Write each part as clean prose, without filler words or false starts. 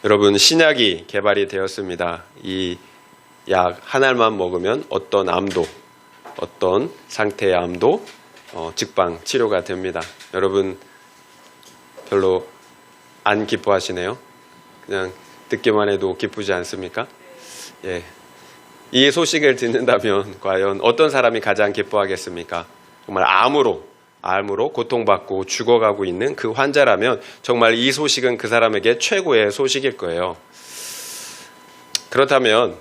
여러분, 신약이 개발이 되었습니다. 이 약 한 알만 먹으면 어떤 암도, 어떤 상태의 암도 직방 치료가 됩니다. 여러분 별로 안 기뻐하시네요. 그냥 듣기만 해도 기쁘지 않습니까? 예. 이 소식을 듣는다면 과연 어떤 사람이 가장 기뻐하겠습니까? 정말 암으로 고통받고 죽어가고 있는 그 환자라면 정말 이 소식은 그 사람에게 최고의 소식일 거예요. 그렇다면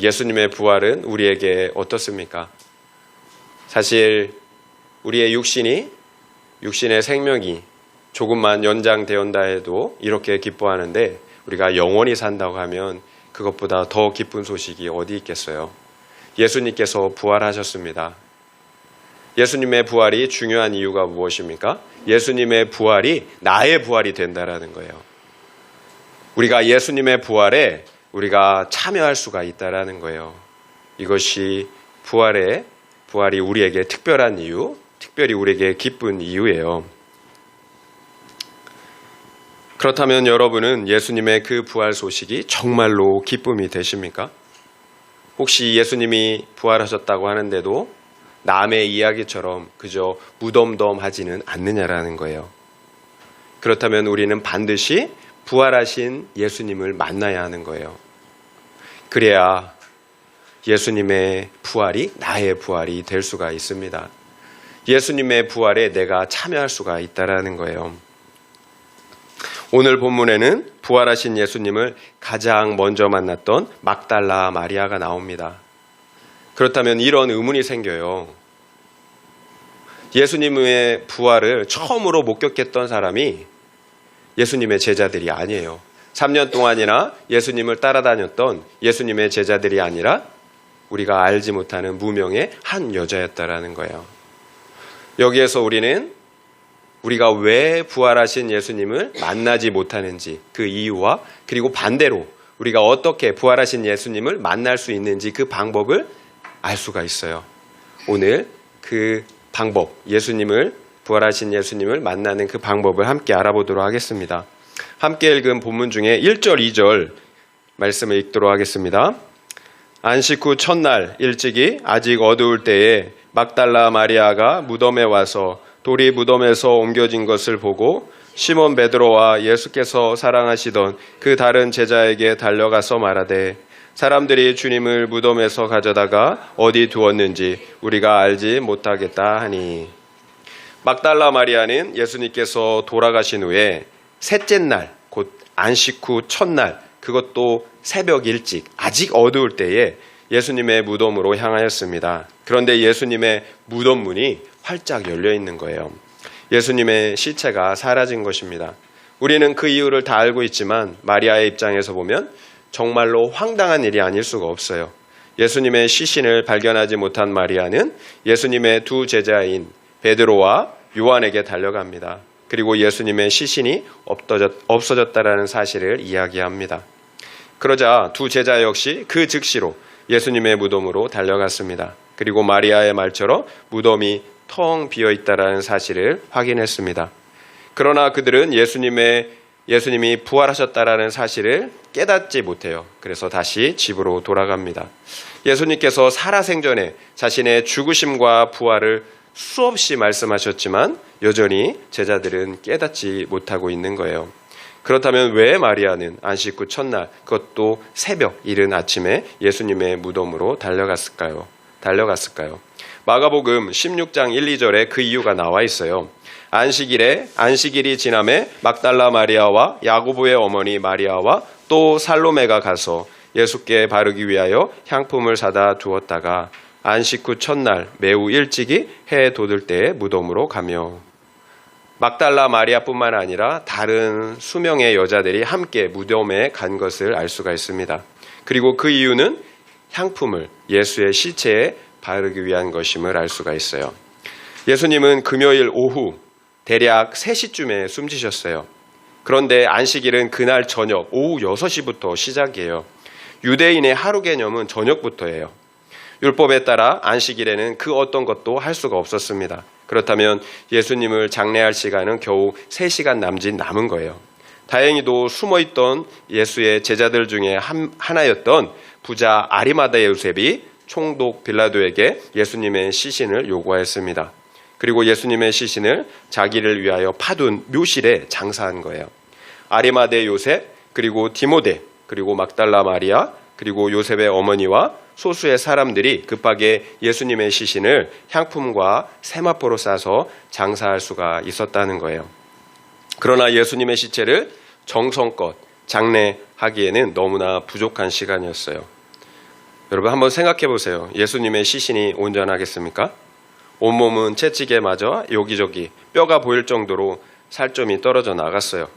예수님의 부활은 우리에게 어떻습니까? 사실 우리의 육신의 생명이 조금만 연장되었다 해도 이렇게 기뻐하는데, 우리가 영원히 산다고 하면 그것보다 더 기쁜 소식이 어디 있겠어요? 예수님께서 부활하셨습니다. 예수님의 부활이 중요한 이유가 무엇입니까? 예수님의 부활이 나의 부활이 된다라는 거예요. 우리가 예수님의 부활에 우리가 참여할 수가 있다라는 거예요. 이것이 부활이 우리에게 특별한 이유, 특별히 우리에게 기쁜 이유예요. 그렇다면 여러분은 예수님의 그 부활 소식이 정말로 기쁨이 되십니까? 혹시 예수님이 부활하셨다고 하는데도 남의 이야기처럼 그저 무덤덤하지는 않느냐라는 거예요. 그렇다면 우리는 반드시 부활하신 예수님을 만나야 하는 거예요. 그래야 예수님의 부활이 나의 부활이 될 수가 있습니다. 예수님의 부활에 내가 참여할 수가 있다라는 거예요. 오늘 본문에는 부활하신 예수님을 가장 먼저 만났던 막달라 마리아가 나옵니다. 그렇다면 이런 의문이 생겨요. 예수님의 부활을 처음으로 목격했던 사람이 예수님의 제자들이 아니에요. 3년 동안이나 예수님을 따라다녔던 예수님의 제자들이 아니라 우리가 알지 못하는 무명의 한 여자였다라는 거예요. 여기에서 우리는 우리가 왜 부활하신 예수님을 만나지 못하는지 그 이유와, 그리고 반대로 우리가 어떻게 부활하신 예수님을 만날 수 있는지 그 방법을 알 수가 있어요. 오늘 그 방법, 부활하신 예수님을 만나는 그 방법을 함께 알아보도록 하겠습니다. 함께 읽은 본문 중에 1절, 2절 말씀을 읽도록 하겠습니다. 안식 후 첫날 일찍이 아직 어두울 때에 막달라 마리아가 무덤에 와서 돌이 무덤에서 옮겨진 것을 보고 시몬 베드로와 예수께서 사랑하시던 그 다른 제자에게 달려가서 말하되, 사람들이 주님을 무덤에서 가져다가 어디 두었는지 우리가 알지 못하겠다 하니. 막달라 마리아는 예수님께서 돌아가신 후에 셋째 날, 곧 안식 후 첫날, 그것도 새벽 일찍 아직 어두울 때에 예수님의 무덤으로 향하였습니다. 그런데 예수님의 무덤 문이 활짝 열려 있는 거예요. 예수님의 시체가 사라진 것입니다. 우리는 그 이유를 다 알고 있지만 마리아의 입장에서 보면 정말로 황당한 일이 아닐 수가 없어요. 예수님의 시신을 발견하지 못한 마리아는 예수님의 두 제자인 베드로와 요한에게 달려갑니다. 그리고 예수님의 시신이 없어졌다라는 사실을 이야기합니다. 그러자 두 제자 역시 그 즉시로 예수님의 무덤으로 달려갔습니다. 그리고 마리아의 말처럼 무덤이 텅 비어 있다라는 사실을 확인했습니다. 그러나 그들은 예수님이 부활하셨다라는 사실을 깨닫지 못해요. 그래서 다시 집으로 돌아갑니다. 예수님께서 살아생전에 자신의 죽으심과 부활을 수없이 말씀하셨지만 여전히 제자들은 깨닫지 못하고 있는 거예요. 그렇다면 왜 마리아는 안식 후 첫날, 그것도 새벽 이른 아침에 예수님의 무덤으로 달려갔을까요? 마가복음 16장 1, 2절에 그 이유가 나와 있어요. 안식일이 지남에 막달라 마리아와 야고보의 어머니 마리아와 또 살로메가 가서 예수께 바르기 위하여 향품을 사다 두었다가 안식 후 첫날 매우 일찍이 해 돋을 때에 무덤으로 가며. 막달라 마리아뿐만 아니라 다른 수명의 여자들이 함께 무덤에 간 것을 알 수가 있습니다. 그리고 그 이유는 향품을 예수의 시체에 바르기 위한 것임을 알 수가 있어요. 예수님은 금요일 오후 대략 3시쯤에 숨지셨어요. 그런데 안식일은 그날 저녁 오후 6시부터 시작이에요. 유대인의 하루 개념은 저녁부터예요. 율법에 따라 안식일에는 그 어떤 것도 할 수가 없었습니다. 그렇다면 예수님을 장례할 시간은 겨우 3시간 남은 거예요. 다행히도 숨어있던 예수의 제자들 중에 하나였던 부자 아리마다의 요셉이 총독 빌라도에게 예수님의 시신을 요구하였습니다. 그리고 예수님의 시신을 자기를 위하여 파둔 묘실에 장사한 거예요. 아리마다의 요셉, 그리고 디모데, 그리고 막달라 마리아, 그리고 요셉의 어머니와 소수의 사람들이 급하게 예수님의 시신을 향품과 세마포로 싸서 장사할 수가 있었다는 거예요. 그러나 예수님의 시체를 정성껏 장례하기에는 너무나 부족한 시간이었어요. 여러분 한번 생각해 보세요. 예수님의 시신이 온전하겠습니까? 온몸은 채찍에 맞아 여기저기 뼈가 보일 정도로 살점이 떨어져 나갔어요.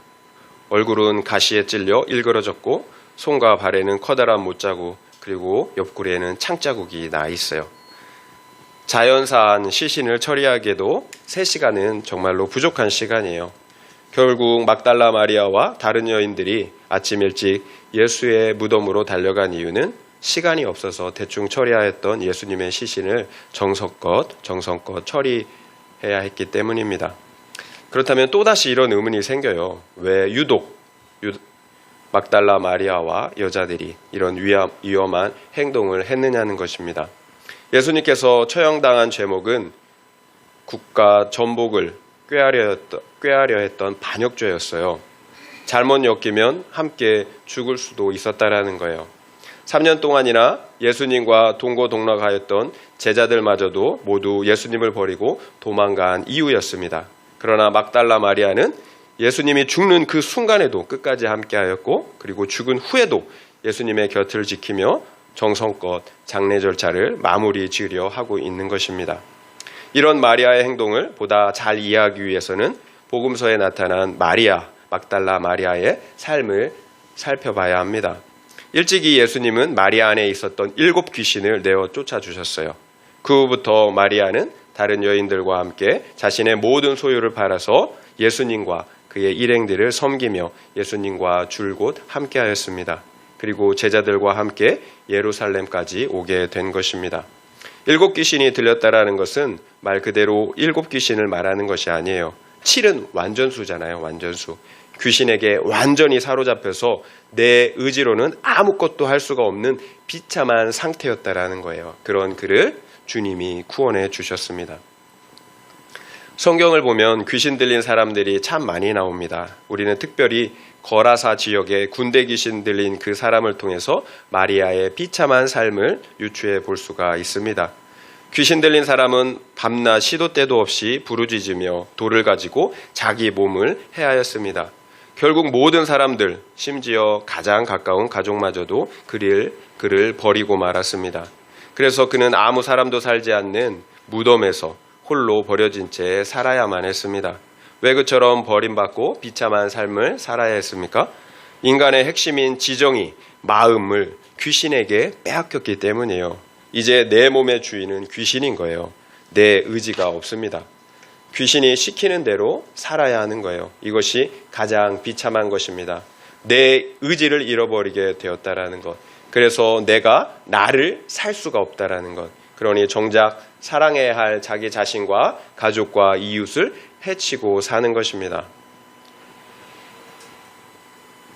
얼굴은 가시에 찔려 일그러졌고 손과 발에는 커다란 못자국, 그리고 옆구리에는 창자국이 나 있어요. 자연사한 시신을 처리하기에도 3시간은 정말로 부족한 시간이에요. 결국 막달라 마리아와 다른 여인들이 아침 일찍 예수의 무덤으로 달려간 이유는 시간이 없어서 대충 처리하였던 예수님의 시신을 정성껏 처리해야 했기 때문입니다. 그렇다면 또다시 이런 의문이 생겨요. 왜 유독 막달라 마리아와 여자들이 이런 위험한 행동을 했느냐는 것입니다. 예수님께서 처형당한 죄목은 국가 전복을 꾀하려 했던 반역죄였어요. 잘못 엮이면 함께 죽을 수도 있었다라는 거예요. 3년 동안이나 예수님과 동고동락하였던 제자들마저도 모두 예수님을 버리고 도망간 이유였습니다. 그러나 막달라 마리아는 예수님이 죽는 그 순간에도 끝까지 함께하였고, 그리고 죽은 후에도 예수님의 곁을 지키며 정성껏 장례 절차를 마무리 지으려 하고 있는 것입니다. 이런 마리아의 행동을 보다 잘 이해하기 위해서는 복음서에 나타난 막달라 마리아의 삶을 살펴봐야 합니다. 일찍이 예수님은 마리아 안에 있었던 7 귀신을 내어 쫓아주셨어요. 그 후부터 마리아는 다른 여인들과 함께 자신의 모든 소유를 팔아서 예수님과 그의 일행들을 섬기며 예수님과 줄곧 함께하였습니다. 그리고 제자들과 함께 예루살렘까지 오게 된 것입니다. 7 귀신이 들렸다라는 것은 말 그대로 7 귀신을 말하는 것이 아니에요. 7은 완전수잖아요. 완전수. 귀신에게 완전히 사로잡혀서 내 의지로는 아무것도 할 수가 없는 비참한 상태였다라는 거예요. 그런 그를 주님이 구원해 주셨습니다. 성경을 보면 귀신 들린 사람들이 참 많이 나옵니다. 우리는 특별히 거라사 지역에 군대 귀신 들린 그 사람을 통해서 마리아의 비참한 삶을 유추해 볼 수가 있습니다. 귀신 들린 사람은 밤낮 시도 때도 없이 부르짖으며 돌을 가지고 자기 몸을 해하였습니다. 결국 모든 사람들, 심지어 가장 가까운 가족마저도 그를 버리고 말았습니다. 그래서 그는 아무 사람도 살지 않는 무덤에서 홀로 버려진 채 살아야만 했습니다. 왜 그처럼 버림받고 비참한 삶을 살아야 했습니까? 인간의 핵심인 지정이 마음을 귀신에게 빼앗겼기 때문이에요. 이제 내 몸의 주인은 귀신인 거예요. 내 의지가 없습니다. 귀신이 시키는 대로 살아야 하는 거예요. 이것이 가장 비참한 것입니다. 내 의지를 잃어버리게 되었다라는 것. 그래서 내가 나를 살 수가 없다라는 것. 그러니 정작 사랑해야 할 자기 자신과 가족과 이웃을 해치고 사는 것입니다.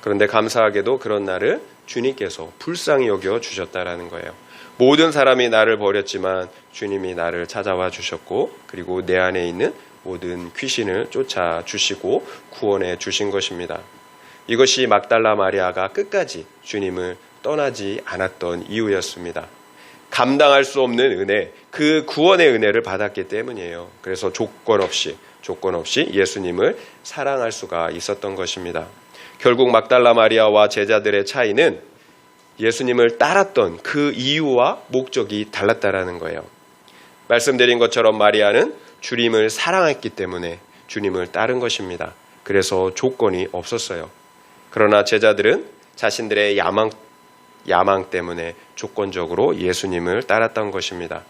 그런데 감사하게도 그런 나를 주님께서 불쌍히 여겨 주셨다라는 거예요. 모든 사람이 나를 버렸지만 주님이 나를 찾아와 주셨고, 그리고 내 안에 있는 모든 귀신을 쫓아 주시고 구원해 주신 것입니다. 이것이 막달라 마리아가 끝까지 주님을 떠나지 않았던 이유였습니다. 감당할 수 없는 은혜, 그 구원의 은혜를 받았기 때문이에요. 그래서 조건 없이 예수님을 사랑할 수가 있었던 것입니다. 결국 막달라 마리아와 제자들의 차이는 예수님을 따랐던 그 이유와 목적이 달랐다라는 거예요. 말씀드린 것처럼 마리아는 주님을 사랑했기 때문에 주님을 따른 것입니다. 그래서 조건이 없었어요. 그러나 제자들은 자신들의 야망 때문에 조건적으로 예수님을 따랐던 것입니다.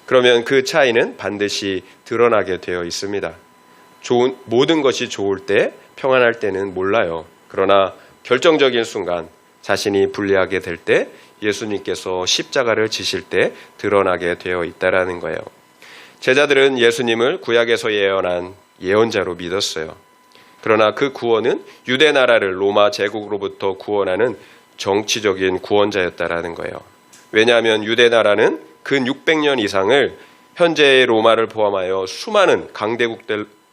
그러면 그 차이는 반드시 드러나게 되어 있습니다. 모든 것이 좋을 때, 평안할 때는 몰라요. 그러나 결정적인 순간, 자신이 불리하게 될 때, 예수님께서 십자가를 지실 때 드러나게 되어 있다라는 거예요. 제자들은 예수님을 구약에서 예언한 예언자로 믿었어요. 그러나 그 구원은 유대 나라를 로마 제국으로부터 구원하는 정치적인 구원자였다라는 거예요. 왜냐하면 유대 나라는 근 600년 이상을 현재의 로마를 포함하여 수많은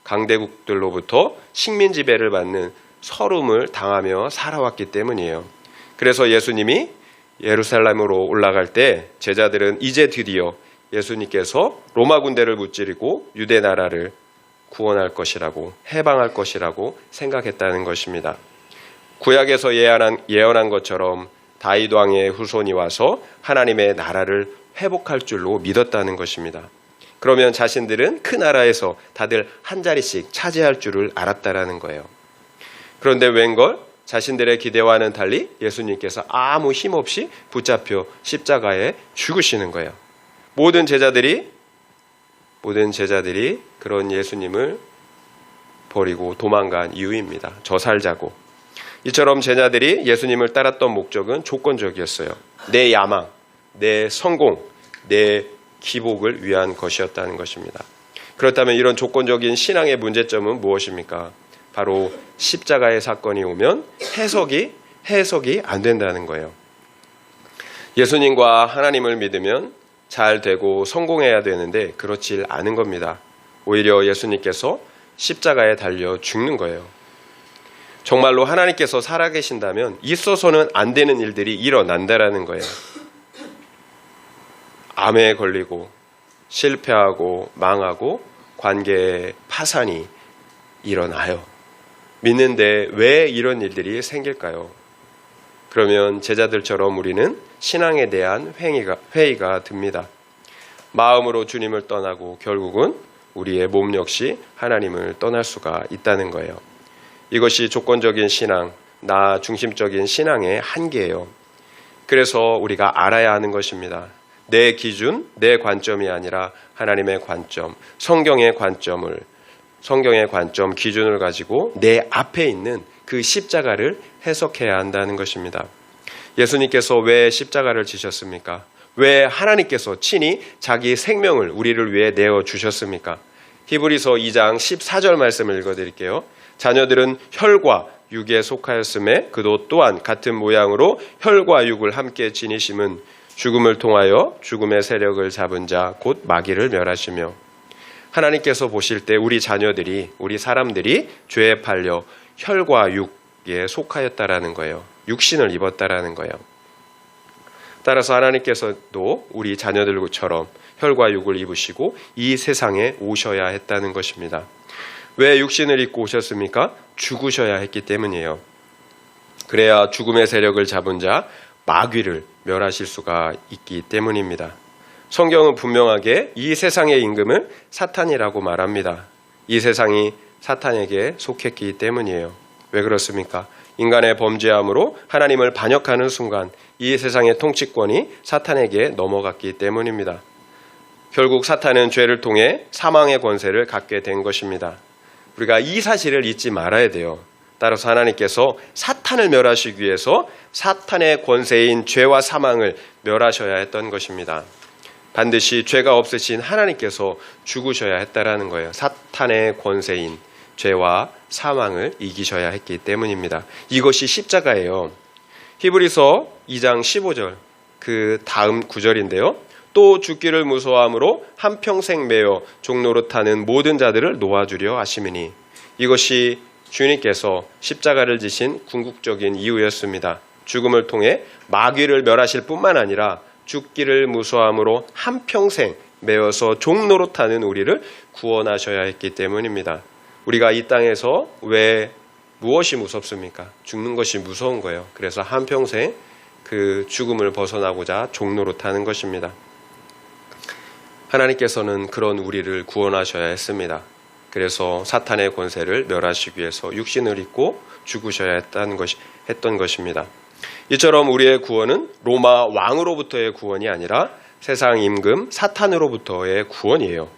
강대국들로부터 식민 지배를 받는 서름을 당하며 살아왔기 때문이에요. 그래서 예수님이 예루살렘으로 올라갈 때 제자들은 이제 드디어 예수님께서 로마 군대를 무찌르고 유대 나라를 구원할 것이라고, 해방할 것이라고 생각했다는 것입니다. 구약에서 예언한 것처럼 다윗 왕의 후손이 와서 하나님의 나라를 회복할 줄로 믿었다는 것입니다. 그러면 자신들은 그 나라에서 다들 한 자리씩 차지할 줄을 알았다라는 거예요. 그런데 웬걸 자신들의 기대와는 달리 예수님께서 아무 힘없이 붙잡혀 십자가에 죽으시는 거예요. 모든 제자들이 그런 예수님을 버리고 도망간 이유입니다. 저 살자고. 이처럼 제자들이 예수님을 따랐던 목적은 조건적이었어요. 내 야망, 내 성공, 내 기복을 위한 것이었다는 것입니다. 그렇다면 이런 조건적인 신앙의 문제점은 무엇입니까? 바로 십자가의 사건이 오면 해석이 안 된다는 거예요. 예수님과 하나님을 믿으면 잘 되고 성공해야 되는데 그렇지 않은 겁니다. 오히려 예수님께서 십자가에 달려 죽는 거예요. 정말로 하나님께서 살아계신다면 있어서는 안 되는 일들이 일어난다라는 거예요. 암에 걸리고 실패하고 망하고 관계의 파산이 일어나요. 믿는데 왜 이런 일들이 생길까요? 그러면 제자들처럼 우리는 신앙에 대한 회의가 듭니다. 마음으로 주님을 떠나고 결국은 우리의 몸 역시 하나님을 떠날 수가 있다는 거예요. 이것이 조건적인 신앙, 나 중심적인 신앙의 한계예요. 그래서 우리가 알아야 하는 것입니다. 내 기준, 내 관점이 아니라 하나님의 관점, 성경의 관점, 기준을 가지고 내 앞에 있는 그 십자가를 해석해야 한다는 것입니다. 예수님께서 왜 십자가를 지셨습니까? 왜 하나님께서 친히 자기 생명을 우리를 위해 내어주셨습니까? 히브리서 2장 14절 말씀을 읽어드릴게요. 자녀들은 혈과 육에 속하였음에 그도 또한 같은 모양으로 혈과 육을 함께 지니심은 죽음을 통하여 죽음의 세력을 잡은 자 곧 마귀를 멸하시며, 하나님께서 보실 때 우리 자녀들이, 우리 사람들이 죄에 팔려 혈과 육에 속하였다라는 거예요. 육신을 입었다라는 거예요. 따라서 하나님께서도 우리 자녀들처럼 혈과 육을 입으시고 이 세상에 오셔야 했다는 것입니다. 왜 육신을 입고 오셨습니까? 죽으셔야 했기 때문이에요. 그래야 죽음의 세력을 잡은 자 마귀를 멸하실 수가 있기 때문입니다. 성경은 분명하게 이 세상의 임금을 사탄이라고 말합니다. 이 세상이 사탄에게 속했기 때문이에요. 왜 그렇습니까? 인간의 범죄함으로 하나님을 반역하는 순간 이 세상의 통치권이 사탄에게 넘어갔기 때문입니다. 결국 사탄은 죄를 통해 사망의 권세를 갖게 된 것입니다. 우리가 이 사실을 잊지 말아야 돼요. 따라서 하나님께서 사탄을 멸하시기 위해서 사탄의 권세인 죄와 사망을 멸하셔야 했던 것입니다. 반드시 죄가 없으신 하나님께서 죽으셔야 했다라는 거예요. 사탄의 권세인 죄와 사망을 이기셔야 했기 때문입니다. 이것이 십자가예요. 히브리서 2장 15절 그 다음 구절인데요. 또 죽기를 무서워함으로 한평생 매어 종노릇하는 모든 자들을 놓아주려 하심이니, 이것이 주님께서 십자가를 지신 궁극적인 이유였습니다. 죽음을 통해 마귀를 멸하실 뿐만 아니라 죽기를 무서워함으로 한평생 매어서 종노릇하는 우리를 구원하셔야 했기 때문입니다. 우리가 이 땅에서 왜 무엇이 무섭습니까? 죽는 것이 무서운 거예요. 그래서 한평생 그 죽음을 벗어나고자 종노릇하는 것입니다. 하나님께서는 그런 우리를 구원하셔야 했습니다. 그래서 사탄의 권세를 멸하시기 위해서 육신을 입고 죽으셔야 했던 것입니다. 이처럼 우리의 구원은 로마 왕으로부터의 구원이 아니라 세상 임금 사탄으로부터의 구원이에요.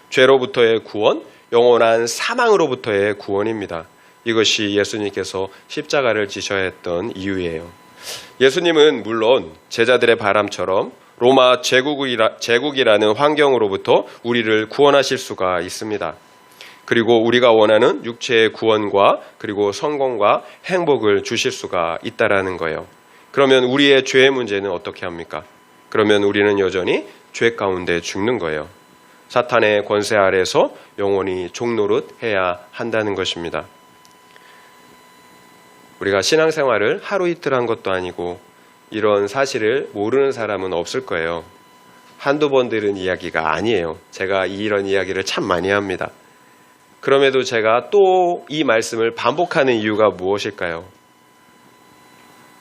죄로부터의 구원, 영원한 사망으로부터의 구원입니다. 이것이 예수님께서 십자가를 지셔야 했던 이유예요. 예수님은 물론 제자들의 바람처럼 로마 제국이라는 환경으로부터 우리를 구원하실 수가 있습니다. 그리고 우리가 원하는 육체의 구원과 그리고 성공과 행복을 주실 수가 있다라는 거예요. 그러면 우리의 죄의 문제는 어떻게 합니까? 그러면 우리는 여전히 죄 가운데 죽는 거예요. 사탄의 권세 아래서 영원히 종노릇 해야 한다는 것입니다. 우리가 신앙생활을 하루 이틀 한 것도 아니고 이런 사실을 모르는 사람은 없을 거예요. 한두 번 들은 이야기가 아니에요. 제가 이런 이야기를 참 많이 합니다. 그럼에도 제가 또 이 말씀을 반복하는 이유가 무엇일까요?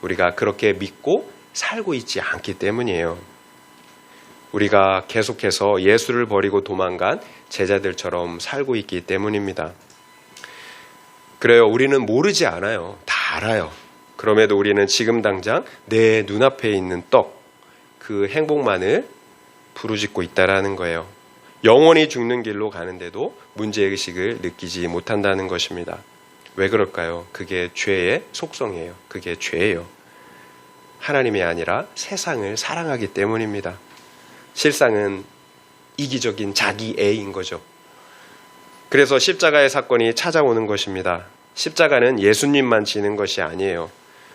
우리가 그렇게 믿고 살고 있지 않기 때문이에요. 우리가 계속해서 예수를 버리고 도망간 제자들처럼 살고 있기 때문입니다. 그래요. 우리는 모르지 않아요. 다 알아요. 그럼에도 우리는 지금 당장 내 눈앞에 있는 떡, 그 행복만을 부르짖고 있다라는 거예요. 영원히 죽는 길로 가는데도 문제의식을 느끼지 못한다는 것입니다. 왜 그럴까요? 그게 죄의 속성이에요. 그게 죄예요. 하나님이 아니라 세상을 사랑하기 때문입니다. 실상은 이기적인 자기애인 거죠. 그래서 십자가의 사건이 찾아오는 것입니다. 십자가는 예수님만 지는 것이 아니에요.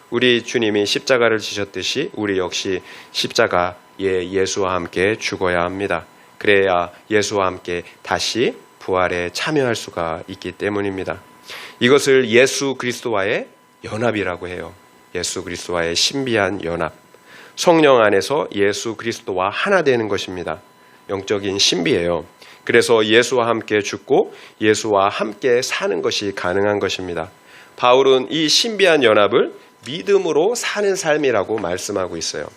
우리 주님이 십자가를 지셨듯이 우리 역시 십자가에 예수와 함께 죽어야 합니다. 그래야 예수와 함께 다시 부활에 참여할 수가 있기 때문입니다. 이것을 예수 그리스도와의 연합이라고 해요. 예수 그리스도와의 신비한 연합. 성령 안에서 예수 그리스도와 하나 되는 것입니다. 영적인 신비예요. 그래서 예수와 함께 죽고 예수와 함께 사는 것이 가능한 것입니다. 바울은 이 신비한 연합을 믿음으로 사는 삶이라고 말씀하고 있어요.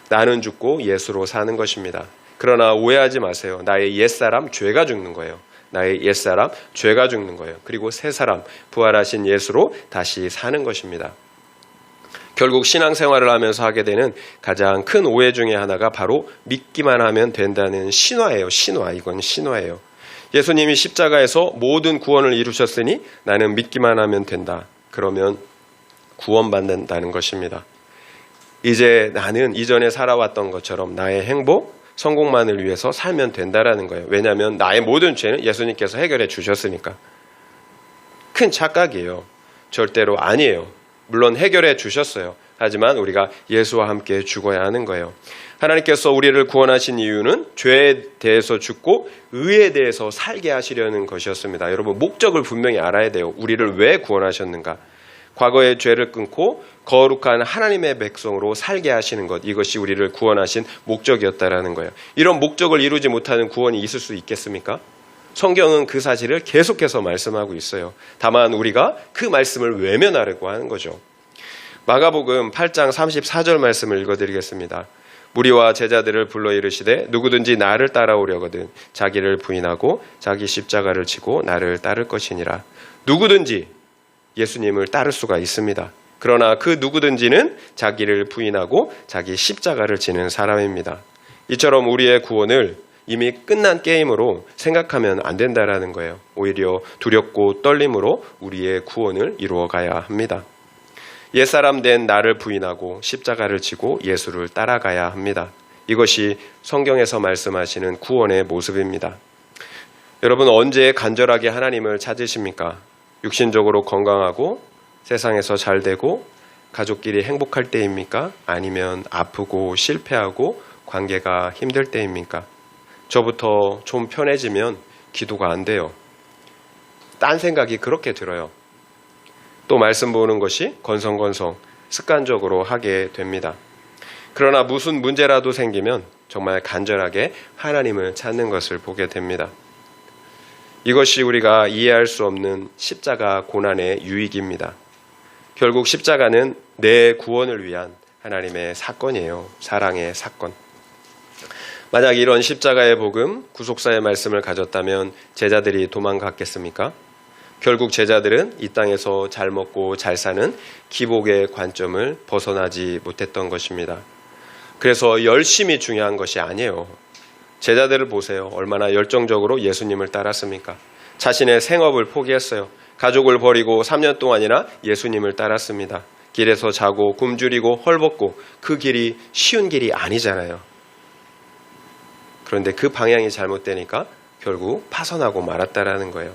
나는 죽고 예수로 사는 것입니다. 그러나 오해하지 마세요. 나의 옛사람 죄가 죽는 거예요. 나의 옛사람 죄가 죽는 거예요. 그리고 새사람 부활하신 예수로 다시 사는 것입니다. 결국 신앙생활을 하면서 하게 되는 가장 큰 오해 중에 하나가 바로 믿기만 하면 된다는 신화예요. 신화. 이건 신화예요. 예수님이 십자가에서 모든 구원을 이루셨으니 나는 믿기만 하면 된다. 그러면 구원받는다는 것입니다. 이제 나는 이전에 살아왔던 것처럼 나의 행복, 성공만을 위해서 살면 된다라는 거예요. 왜냐하면 나의 모든 죄는 예수님께서 해결해 주셨으니까. 큰 착각이에요. 절대로 아니에요. 물론 해결해 주셨어요. 하지만 우리가 예수와 함께 죽어야 하는 거예요. 하나님께서 우리를 구원하신 이유는 죄에 대해서 죽고 의에 대해서 살게 하시려는 것이었습니다. 여러분 목적을 분명히 알아야 돼요. 우리를 왜 구원하셨는가? 과거의 죄를 끊고 거룩한 하나님의 백성으로 살게 하시는 것, 이것이 우리를 구원하신 목적이었다라는 거예요. 이런 목적을 이루지 못하는 구원이 있을 수 있겠습니까? 성경은 그 사실을 계속해서 말씀하고 있어요. 다만 우리가 그 말씀을 외면하려고 하는 거죠. 마가복음 8장 34절 말씀을 읽어드리겠습니다. 무리와 제자들을 불러 이르시되 누구든지 나를 따라오려거든 자기를 부인하고 자기 십자가를 지고 나를 따를 것이니라. 누구든지 예수님을 따를 수가 있습니다. 그러나 그 누구든지는 자기를 부인하고 자기 십자가를 지는 사람입니다. 이처럼 우리의 구원을 이미 끝난 게임으로 생각하면 안 된다라는 거예요. 오히려 두렵고 떨림으로 우리의 구원을 이루어가야 합니다. 옛사람 된 나를 부인하고 십자가를 지고 예수를 따라가야 합니다. 이것이 성경에서 말씀하시는 구원의 모습입니다. 여러분 언제 간절하게 하나님을 찾으십니까? 육신적으로 건강하고 세상에서 잘 되고 가족끼리 행복할 때입니까? 아니면 아프고 실패하고 관계가 힘들 때입니까? 저부터 좀 편해지면 기도가 안 돼요. 딴 생각이 그렇게 들어요. 또 말씀 보는 것이 건성건성 습관적으로 하게 됩니다. 그러나 무슨 문제라도 생기면 정말 간절하게 하나님을 찾는 것을 보게 됩니다. 이것이 우리가 이해할 수 없는 십자가 고난의 유익입니다. 결국 십자가는 내 구원을 위한 하나님의 사건이에요. 사랑의 사건. 만약 이런 십자가의 복음, 구속사의 말씀을 가졌다면 제자들이 도망갔겠습니까? 결국 제자들은 이 땅에서 잘 먹고 잘 사는 기복의 관점을 벗어나지 못했던 것입니다. 그래서 열심히 중요한 것이 아니에요. 제자들을 보세요. 얼마나 열정적으로 예수님을 따랐습니까? 자신의 생업을 포기했어요. 가족을 버리고 3년 동안이나 예수님을 따랐습니다. 길에서 자고 굶주리고 헐벗고 그 길이 쉬운 길이 아니잖아요. 그런데 그 방향이 잘못되니까 결국 파선하고 말았다라는 거예요.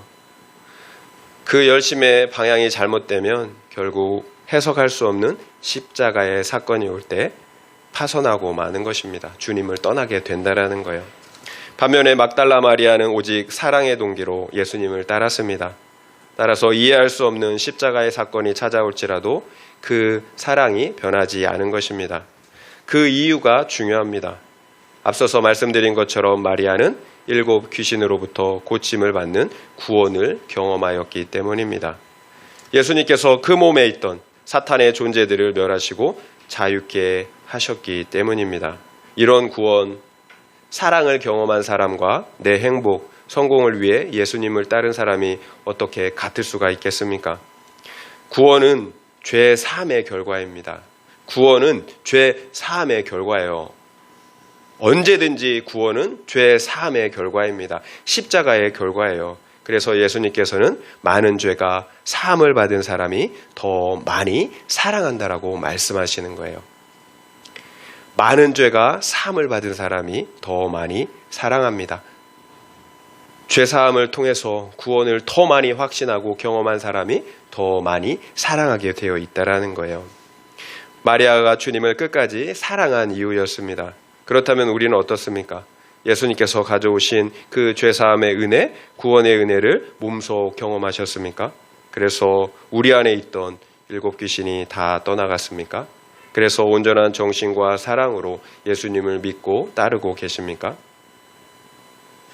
그 열심의 방향이 잘못되면 결국 해석할 수 없는 십자가의 사건이 올 때 파손하고 마는 것입니다. 주님을 떠나게 된다라는 거예요. 반면에 막달라 마리아는 오직 사랑의 동기로 예수님을 따랐습니다. 따라서 이해할 수 없는 십자가의 사건이 찾아올지라도 그 사랑이 변하지 않은 것입니다. 그 이유가 중요합니다. 앞서서 말씀드린 것처럼 마리아는 7 귀신으로부터 고침을 받는 구원을 경험하였기 때문입니다. 예수님께서 그 몸에 있던 사탄의 존재들을 멸하시고 자유케 하셨기 때문입니다. 이런 구원, 사랑을 경험한 사람과 내 행복, 성공을 위해 예수님을 따른 사람이 어떻게 같을 수가 있겠습니까? 구원은 죄 사함의 결과입니다. 구원은 죄 사함의 결과예요. 언제든지 구원은 죄 사함의 결과입니다. 십자가의 결과예요. 그래서 예수님께서는 많은 죄가 사함을 받은 사람이 더 많이 사랑한다라고 말씀하시는 거예요. 많은 죄가 사함을 받은 사람이 더 많이 사랑합니다. 죄 사함을 통해서 구원을 더 많이 확신하고 경험한 사람이 더 많이 사랑하게 되어 있다라는 거예요. 마리아가 주님을 끝까지 사랑한 이유였습니다. 그렇다면 우리는 어떻습니까? 예수님께서 가져오신 그 죄사함의 은혜, 구원의 은혜를 몸소 경험하셨습니까? 그래서 우리 안에 있던 7 귀신이 다 떠나갔습니까? 그래서 온전한 정신과 사랑으로 예수님을 믿고 따르고 계십니까?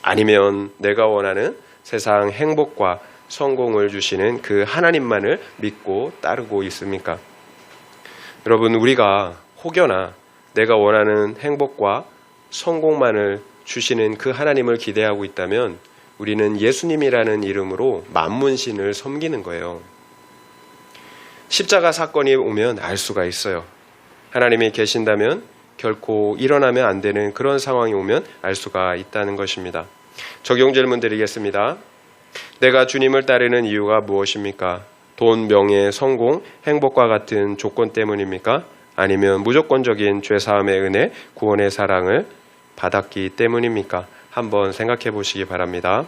아니면 내가 원하는 세상 행복과 성공을 주시는 그 하나님만을 믿고 따르고 있습니까? 여러분, 우리가 혹여나 내가 원하는 행복과 성공만을 주시는 그 하나님을 기대하고 있다면 우리는 예수님이라는 이름으로 만문신을 섬기는 거예요. 십자가 사건이 오면 알 수가 있어요. 하나님이 계신다면 결코 일어나면 안 되는 그런 상황이 오면 알 수가 있다는 것입니다. 적용 질문 드리겠습니다. 내가 주님을 따르는 이유가 무엇입니까? 돈, 명예, 성공, 행복과 같은 조건 때문입니까? 아니면 무조건적인 죄사함의 은혜, 구원의 사랑을 받았기 때문입니까? 한번 생각해 보시기 바랍니다.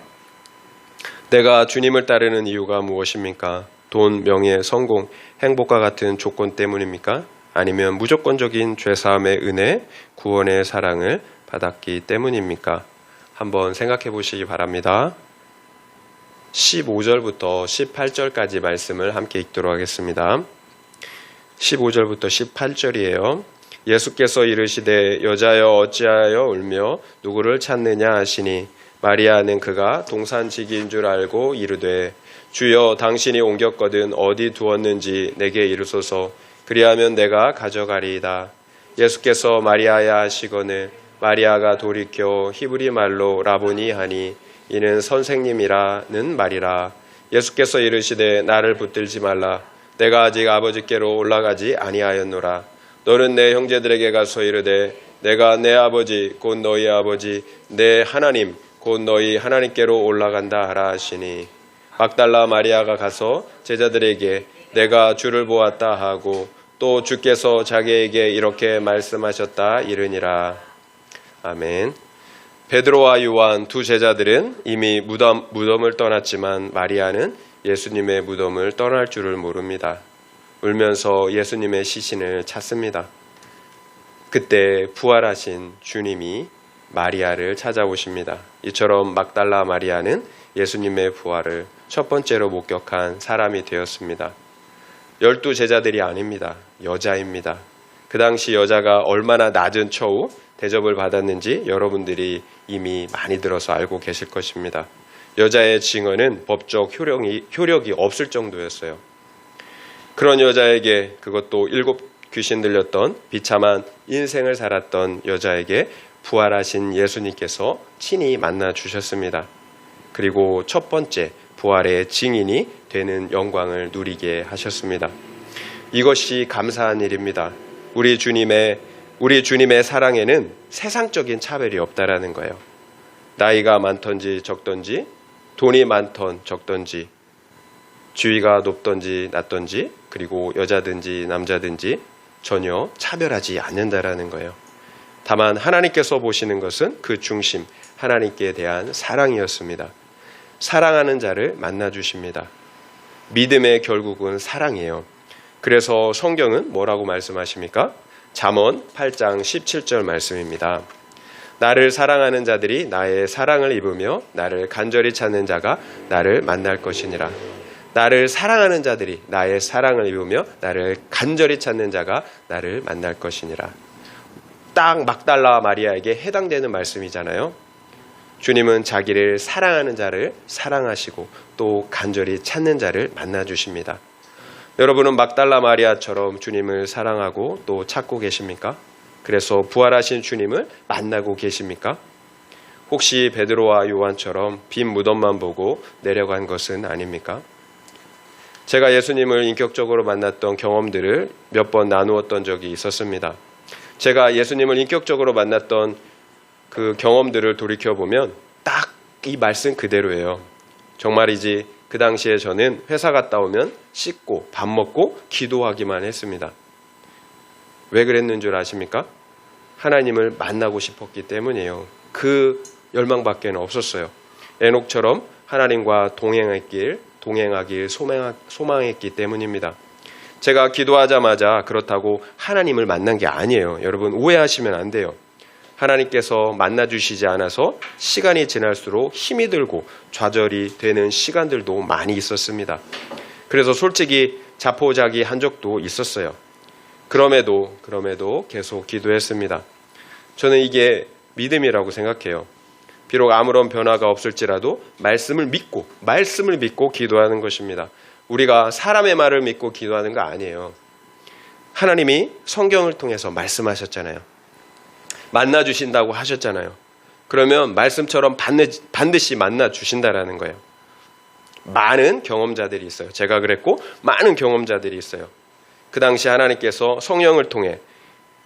내가 주님을 따르는 이유가 무엇입니까? 돈, 명예, 성공, 행복과 같은 조건 때문입니까? 아니면 무조건적인 죄사함의 은혜, 구원의 사랑을 받았기 때문입니까? 한번 생각해 보시기 바랍니다. 15절부터 18절까지 말씀을 함께 읽도록 하겠습니다. 15절부터 18절이에요. 예수께서 이르시되 여자여 어찌하여 울며 누구를 찾느냐 하시니 마리아는 그가 동산지기인 줄 알고 이르되 주여 당신이 옮겼거든 어디 두었는지 내게 이르소서 그리하면 내가 가져가리이다. 예수께서 마리아야 하시거늘 마리아가 돌이켜 히브리 말로 라보니 하니 이는 선생님이라는 말이라. 예수께서 이르시되 나를 붙들지 말라. 내가 아직 아버지께로 올라가지 아니하였노라. 너는 내 형제들에게 가서 이르되 내가 내 아버지 곧 너희 아버지 내 하나님 곧 너희 하나님께로 올라간다 하라 하시니 막달라 마리아가 가서 제자들에게 내가 주를 보았다 하고 또 주께서 자기에게 이렇게 말씀하셨다 이르니라. 아멘. 베드로와 요한 두 제자들은 이미 무덤을 떠났지만 마리아는 예수님의 무덤을 떠날 줄을 모릅니다. 울면서 예수님의 시신을 찾습니다. 그때 부활하신 주님이 마리아를 찾아오십니다. 이처럼 막달라 마리아는 예수님의 부활을 첫 번째로 목격한 사람이 되었습니다. 12 제자들이 아닙니다. 여자입니다. 그 당시 여자가 얼마나 낮은 처우 대접을 받았는지 여러분들이 이미 많이 들어서 알고 계실 것입니다. 여자의 증언은 법적 효력이 없을 정도였어요. 그런 여자에게, 그것도 7 귀신 들렸던 비참한 인생을 살았던 여자에게 부활하신 예수님께서 친히 만나 주셨습니다. 그리고 첫 번째 부활의 증인이 되는 영광을 누리게 하셨습니다. 이것이 감사한 일입니다. 우리 주님의 사랑에는 세상적인 차별이 없다라는 거예요. 나이가 많던지 적던지, 돈이 많던 적던지, 지위가 높던지 낮던지, 그리고 여자든지 남자든지 전혀 차별하지 않는다라는 거예요. 다만 하나님께서 보시는 것은 그 중심, 하나님께 대한 사랑이었습니다. 사랑하는 자를 만나 주십니다. 믿음의 결국은 사랑이에요. 그래서 성경은 뭐라고 말씀하십니까? 잠언 8장 17절 말씀입니다. 나를 사랑하는 자들이 나의 사랑을 입으며 나를 간절히 찾는 자가 나를 만날 것이니라. 나를 사랑하는 자들이 나의 사랑을 입으며 나를 간절히 찾는 자가 나를 만날 것이니라. 딱 막달라 마리아에게 해당되는 말씀이잖아요. 주님은 자기를 사랑하는 자를 사랑하시고 또 간절히 찾는 자를 만나주십니다. 여러분은 막달라 마리아처럼 주님을 사랑하고 또 찾고 계십니까? 그래서 부활하신 주님을 만나고 계십니까? 혹시 베드로와 요한처럼 빈 무덤만 보고 내려간 것은 아닙니까? 제가 예수님을 인격적으로 만났던 경험들을 몇 번 나누었던 적이 있었습니다. 제가 예수님을 인격적으로 만났던 그 경험들을 돌이켜보면 딱 이 말씀 그대로예요. 정말이지 그 당시에 저는 회사 갔다 오면 씻고 밥 먹고 기도하기만 했습니다. 왜 그랬는 줄 아십니까? 하나님을 만나고 싶었기 때문이에요. 그 열망밖에는 없었어요. 에녹처럼 하나님과 동행하길 소망했기 때문입니다. 제가 기도하자마자 그렇다고 하나님을 만난 게 아니에요. 여러분 오해하시면 안 돼요. 하나님께서 만나주시지 않아서 시간이 지날수록 힘이 들고 좌절이 되는 시간들도 많이 있었습니다. 그래서 솔직히 자포자기 한 적도 있었어요. 그럼에도 계속 기도했습니다. 저는 이게 믿음이라고 생각해요. 비록 아무런 변화가 없을지라도 말씀을 믿고 기도하는 것입니다. 우리가 사람의 말을 믿고 기도하는 거 아니에요. 하나님이 성경을 통해서 말씀하셨잖아요. 만나주신다고 하셨잖아요. 그러면 말씀처럼 반드시 만나주신다라는 거예요. 많은 경험자들이 있어요. 제가 그랬고 많은 경험자들이 있어요. 그 당시 하나님께서 성령을 통해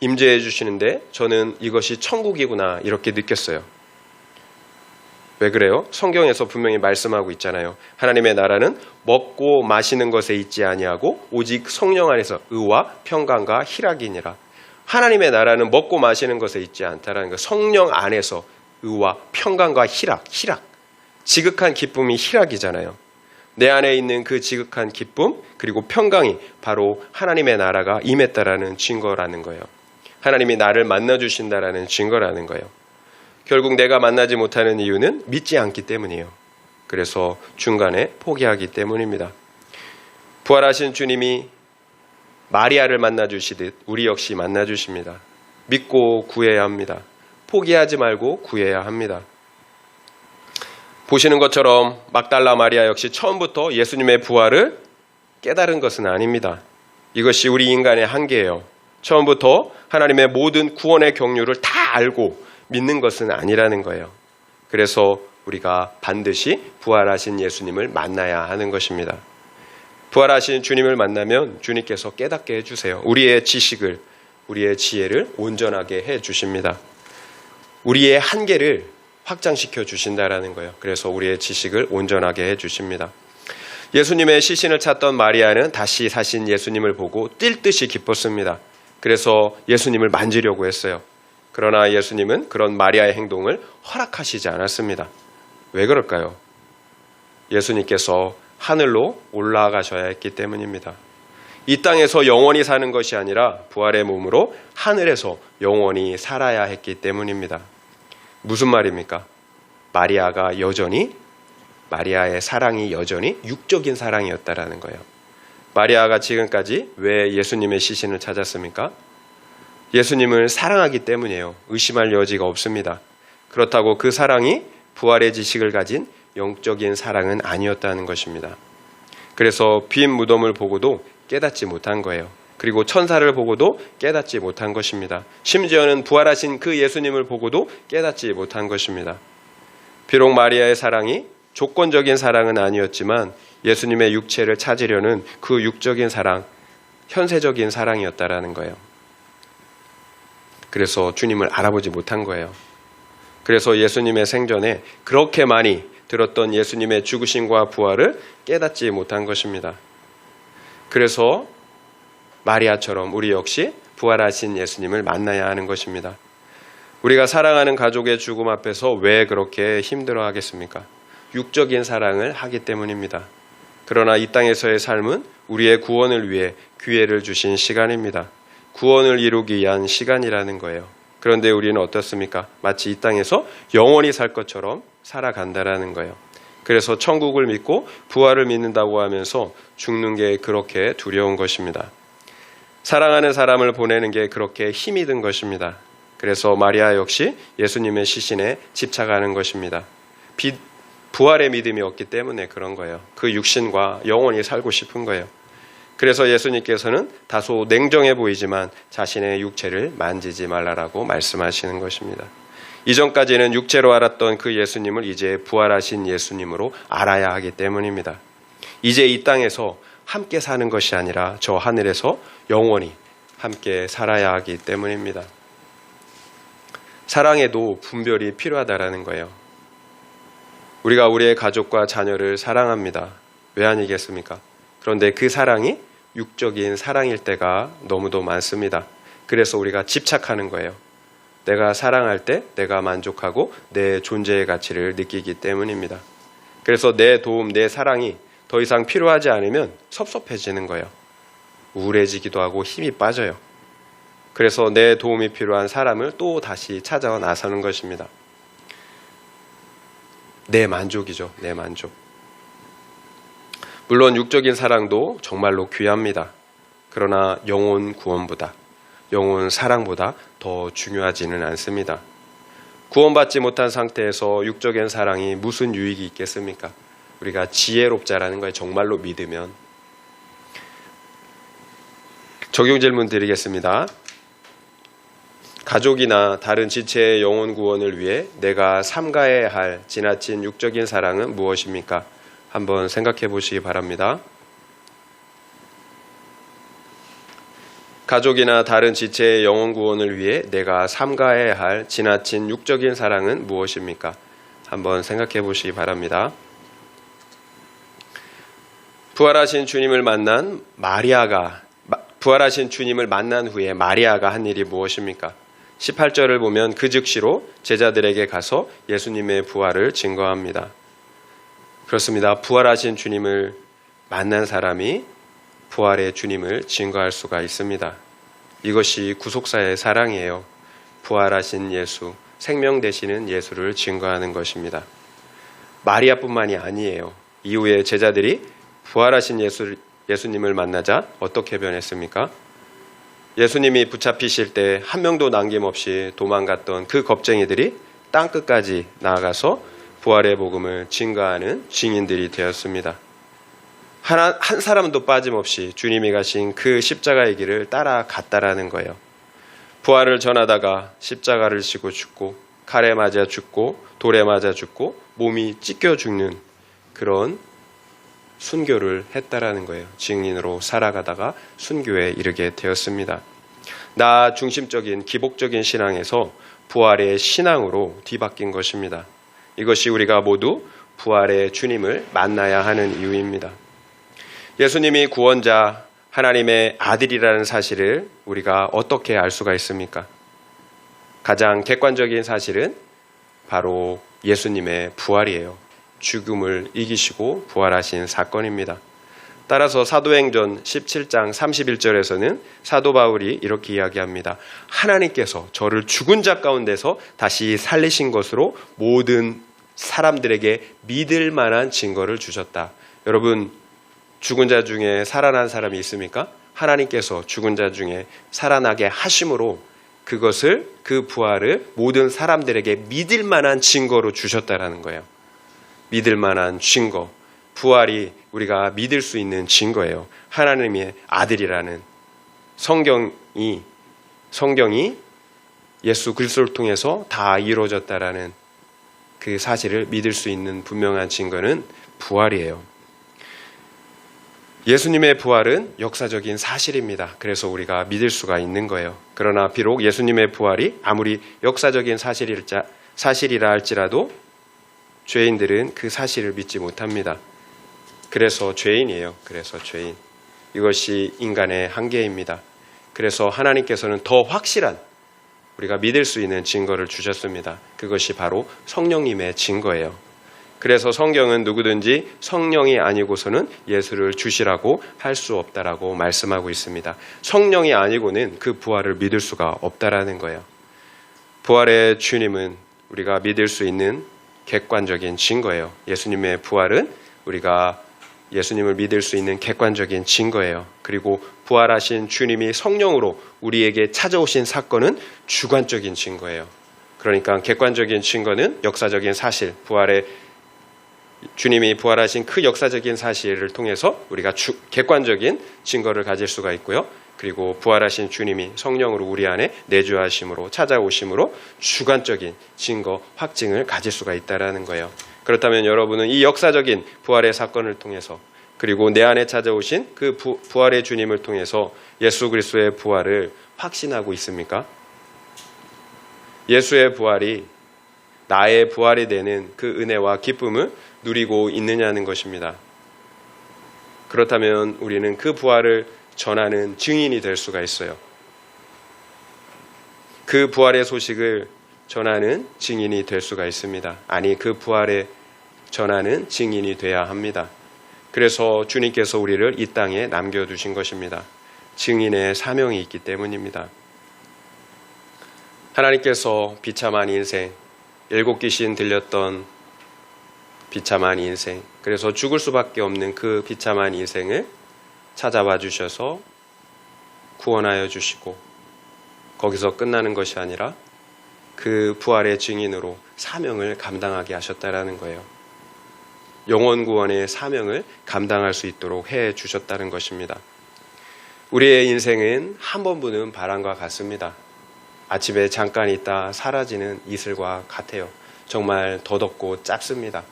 임재해 주시는데 저는 이것이 천국이구나 이렇게 느꼈어요. 왜 그래요? 성경에서 분명히 말씀하고 있잖아요. 하나님의 나라는 먹고 마시는 것에 있지 아니하고 오직 성령 안에서 의와 평강과 희락이니라. 하나님의 나라는 먹고 마시는 것에 있지 않다라는 거. 성령 안에서 의와 평강과 희락. 지극한 기쁨이 희락이잖아요. 내 안에 있는 그 지극한 기쁨 그리고 평강이 바로 하나님의 나라가 임했다라는 증거라는 거예요. 하나님이 나를 만나주신다라는 증거라는 거예요. 결국 내가 만나지 못하는 이유는 믿지 않기 때문이에요. 그래서 중간에 포기하기 때문입니다. 부활하신 주님이 마리아를 만나주시듯 우리 역시 만나주십니다. 믿고 구해야 합니다. 포기하지 말고 구해야 합니다. 보시는 것처럼 막달라 마리아 역시 처음부터 예수님의 부활을 깨달은 것은 아닙니다. 이것이 우리 인간의 한계예요. 처음부터 하나님의 모든 구원의 경륜을 다 알고 믿는 것은 아니라는 거예요. 그래서 우리가 반드시 부활하신 예수님을 만나야 하는 것입니다. 부활하신 주님을 만나면 주님께서 깨닫게 해주세요. 우리의 지식을, 우리의 지혜를 온전하게 해주십니다. 우리의 한계를 확장시켜 주신다라는 거예요. 그래서 우리의 지식을 온전하게 해주십니다. 예수님의 시신을 찾던 마리아는 다시 사신 예수님을 보고 뛸 듯이 기뻤습니다. 그래서 예수님을 만지려고 했어요. 그러나 예수님은 그런 마리아의 행동을 허락하시지 않았습니다. 왜 그럴까요? 예수님께서 하늘로 올라가셔야 했기 때문입니다. 이 땅에서 영원히 사는 것이 아니라 부활의 몸으로 하늘에서 영원히 살아야 했기 때문입니다. 무슨 말입니까? 마리아의 사랑이 여전히 육적인 사랑이었다라는 거예요. 마리아가 지금까지 왜 예수님의 시신을 찾았습니까? 예수님을 사랑하기 때문이에요. 의심할 여지가 없습니다. 그렇다고 그 사랑이 부활의 지식을 가진 영적인 사랑은 아니었다는 것입니다. 그래서 빈 무덤을 보고도 깨닫지 못한 거예요. 그리고 천사를 보고도 깨닫지 못한 것입니다. 심지어는 부활하신 그 예수님을 보고도 깨닫지 못한 것입니다. 비록 마리아의 사랑이 조건적인 사랑은 아니었지만 예수님의 육체를 찾으려는 그 육적인 사랑, 현세적인 사랑이었다라는 거예요. 그래서 주님을 알아보지 못한 거예요. 그래서 예수님의 생전에 그렇게 많이 들었던 예수님의 죽으심과 부활을 깨닫지 못한 것입니다. 그래서 마리아처럼 우리 역시 부활하신 예수님을 만나야 하는 것입니다. 우리가 사랑하는 가족의 죽음 앞에서 왜 그렇게 힘들어 하겠습니까? 육적인 사랑을 하기 때문입니다. 그러나 이 땅에서의 삶은 우리의 구원을 위해 기회를 주신 시간입니다. 구원을 이루기 위한 시간이라는 거예요. 그런데 우리는 어떻습니까? 마치 이 땅에서 영원히 살 것처럼 살아간다라는 거예요. 그래서 천국을 믿고 부활을 믿는다고 하면서 죽는 게 그렇게 두려운 것입니다. 사랑하는 사람을 보내는 게 그렇게 힘이 든 것입니다. 그래서 마리아 역시 예수님의 시신에 집착하는 것입니다. 부활의 믿음이 없기 때문에 그런 거예요. 그 육신과 영원히 살고 싶은 거예요. 그래서 예수님께서는 다소 냉정해 보이지만 자신의 육체를 만지지 말라라고 말씀하시는 것입니다. 이전까지는 육체로 알았던 그 예수님을 이제 부활하신 예수님으로 알아야 하기 때문입니다. 이제 이 땅에서 함께 사는 것이 아니라 저 하늘에서 영원히 함께 살아야 하기 때문입니다. 사랑에도 분별이 필요하다라는 거예요. 우리가 우리의 가족과 자녀를 사랑합니다. 왜 아니겠습니까? 그런데 그 사랑이 육적인 사랑일 때가 너무도 많습니다. 그래서 우리가 집착하는 거예요. 내가 사랑할 때 내가 만족하고 내 존재의 가치를 느끼기 때문입니다. 그래서 내 도움, 내 사랑이 더 이상 필요하지 않으면 섭섭해지는 거예요. 우울해지기도 하고 힘이 빠져요. 그래서 내 도움이 필요한 사람을 또 다시 찾아 나서는 것입니다. 내 만족이죠. 내 만족. 물론 육적인 사랑도 정말로 귀합니다. 그러나 영혼 구원보다, 영혼 사랑보다 더 중요하지는 않습니다. 구원받지 못한 상태에서 육적인 사랑이 무슨 유익이 있겠습니까? 우리가 지혜롭자라는 걸 정말로 믿으면. 적용 질문 드리겠습니다. 가족이나 다른 지체의 영혼 구원을 위해 내가 삼가해야 할 지나친 육적인 사랑은 무엇입니까? 한번 생각해 보시기 바랍니다. 가족이나 다른 지체의 영혼 구원을 위해 내가 삼가해야 할 지나친 육적인 사랑은 무엇입니까? 한번 생각해 보시기 바랍니다. 부활하신 주님을 만난 후에 마리아가 한 일이 무엇입니까? 18절을 보면 그 즉시로 제자들에게 가서 예수님의 부활을 증거합니다. 그렇습니다. 부활하신 주님을 만난 사람이 부활의 주님을 증거할 수가 있습니다. 이것이 구속사의 사랑이에요. 부활하신 예수, 생명 되시는 예수를 증거하는 것입니다. 마리아뿐만이 아니에요. 이후에 제자들이 부활하신 예수님을 만나자 어떻게 변했습니까? 예수님이 붙잡히실 때 한 명도 남김없이 도망갔던 그 겁쟁이들이 땅끝까지 나아가서 부활의 복음을 증거하는 증인들이 되었습니다. 한 사람도 빠짐없이 주님이 가신 그 십자가의 길을 따라갔다라는 거예요. 부활을 전하다가 십자가를 지고 죽고 칼에 맞아 죽고 돌에 맞아 죽고 몸이 찢겨 죽는 그런 순교를 했다라는 거예요. 증인으로 살아가다가 순교에 이르게 되었습니다. 나 중심적인 기복적인 신앙에서 부활의 신앙으로 뒤바뀐 것입니다. 이것이 우리가 모두 부활의 주님을 만나야 하는 이유입니다. 예수님이 구원자, 하나님의 아들이라는 사실을 우리가 어떻게 알 수가 있습니까? 가장 객관적인 사실은 바로 예수님의 부활이에요. 죽음을 이기시고 부활하신 사건입니다. 따라서 사도행전 17장 31절에서는 사도 바울이 이렇게 이야기합니다. 하나님께서 저를 죽은 자 가운데서 다시 살리신 것으로 모든 사람들에게 믿을 만한 증거를 주셨다. 여러분, 죽은 자 중에 살아난 사람이 있습니까? 하나님께서 죽은 자 중에 살아나게 하심으로 그 부활을 모든 사람들에게 믿을 만한 증거로 주셨다라는 거예요. 믿을 만한 증거. 부활이 우리가 믿을 수 있는 증거예요. 하나님의 아들이라는 성경이 예수 그리스도를 통해서 다 이루어졌다라는 그 사실을 믿을 수 있는 분명한 증거는 부활이에요. 예수님의 부활은 역사적인 사실입니다. 그래서 우리가 믿을 수가 있는 거예요. 그러나 비록 예수님의 부활이 아무리 역사적인 사실이라 할지라도 죄인들은 그 사실을 믿지 못합니다. 그래서 죄인이에요. 그래서 죄인. 이것이 인간의 한계입니다. 그래서 하나님께서는 더 확실한 우리가 믿을 수 있는 증거를 주셨습니다. 그것이 바로 성령님의 증거예요. 그래서 성경은 누구든지 성령이 아니고서는 예수를 주시라고 할 수 없다라고 말씀하고 있습니다. 성령이 아니고는 그 부활을 믿을 수가 없다라는 거예요. 부활의 주님은 우리가 믿을 수 있는 객관적인 증거예요. 예수님의 부활은 우리가 예수님을 믿을 수 있는 객관적인 증거예요. 그리고 부활하신 주님이 성령으로 우리에게 찾아오신 사건은 주관적인 증거예요. 그러니까 객관적인 증거는 역사적인 사실, 주님이 부활하신 그 역사적인 사실을 통해서 우리가 객관적인 증거를 가질 수가 있고요. 그리고 부활하신 주님이 성령으로 우리 안에 내주하심으로 찾아오심으로 주관적인 증거, 확증을 가질 수가 있다는 거예요. 그렇다면 여러분은 이 역사적인 부활의 사건을 통해서 그리고 내 안에 찾아오신 그 부활의 주님을 통해서 예수 그리스도의 부활을 확신하고 있습니까? 예수의 부활이 나의 부활이 되는 그 은혜와 기쁨을 누리고 있느냐는 것입니다. 그렇다면 우리는 그 부활을 전하는 증인이 될 수가 있어요. 그 부활의 소식을 전하는 증인이 될 수가 있습니다. 아니, 그 부활에 전하는 증인이 돼야 합니다. 그래서 주님께서 우리를 이 땅에 남겨두신 것입니다. 증인의 사명이 있기 때문입니다. 하나님께서 비참한 인생, 7 귀신 들렸던 비참한 인생, 그래서 죽을 수밖에 없는 그 비참한 인생을 찾아와 주셔서 구원하여 주시고 거기서 끝나는 것이 아니라 그 부활의 증인으로 사명을 감당하게 하셨다라는 거예요. 영혼 구원의 사명을 감당할 수 있도록 해 주셨다는 것입니다. 우리의 인생은 한 번 부는 바람과 같습니다. 아침에 잠깐 있다 사라지는 이슬과 같아요. 정말 덧없고 짧습니다.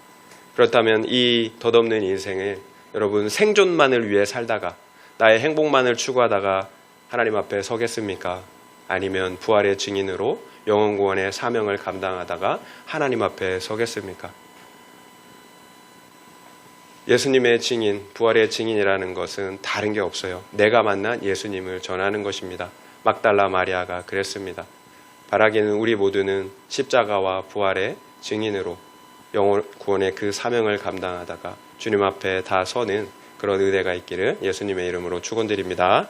그렇다면 이 덧없는 인생을 여러분 생존만을 위해 살다가 나의 행복만을 추구하다가 하나님 앞에 서겠습니까? 아니면 부활의 증인으로 영혼 구원의 사명을 감당하다가 하나님 앞에 서겠습니까? 예수님의 증인, 부활의 증인이라는 것은 다른 게 없어요. 내가 만난 예수님을 전하는 것입니다. 막달라 마리아가 그랬습니다. 바라기는 우리 모두는 십자가와 부활의 증인으로 영혼 구원의 그 사명을 감당하다가 주님 앞에 다 서는 그런 은혜가 있기를 예수님의 이름으로 축원드립니다.